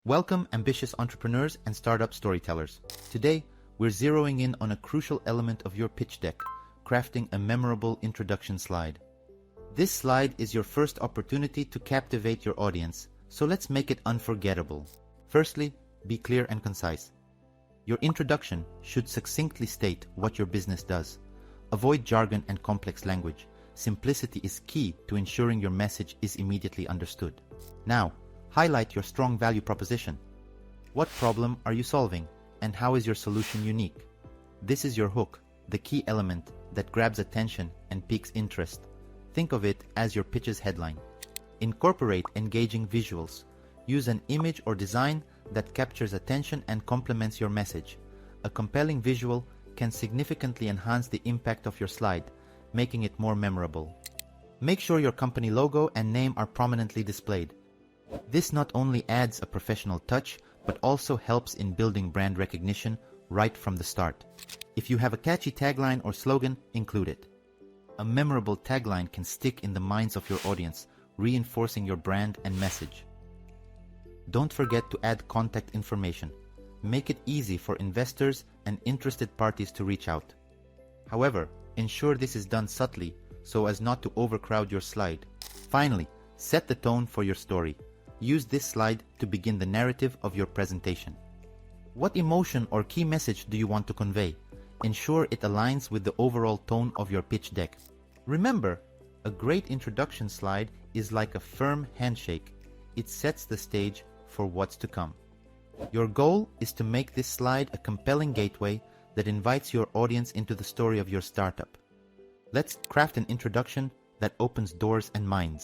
Welcome, ambitious entrepreneurs and startup storytellers. Today, we're zeroing in on a crucial element of your pitch deck, crafting a memorable introduction slide. This slide is your first opportunity to captivate your audience, so let's make it unforgettable. Firstly, be clear and concise. Your introduction should succinctly state what your business does. Avoid jargon and complex language. Simplicity is key to ensuring your message is immediately understood. Now, highlight your strong value proposition. What problem are you solving, and how is your solution unique? This is your hook, the key element that grabs attention and piques interest. Think of it as your pitch's headline. Incorporate engaging visuals. Use an image or design that captures attention and complements your message. A compelling visual can significantly enhance the impact of your slide, making it more memorable. Make sure your company logo and name are prominently displayed. This not only adds a professional touch, but also helps in building brand recognition right from the start. If you have a catchy tagline or slogan, include it. A memorable tagline can stick in the minds of your audience, reinforcing your brand and message. Don't forget to add contact information. Make it easy for investors and interested parties to reach out. However, ensure this is done subtly so as not to overcrowd your slide. Finally, set the tone for your story. Use this slide to begin the narrative of your presentation. What emotion or key message do you want to convey? Ensure it aligns with the overall tone of your pitch deck. Remember, a great introduction slide is like a firm handshake. It sets the stage for what's to come. Your goal is to make this slide a compelling gateway that invites your audience into the story of your startup. Let's craft an introduction that opens doors and minds.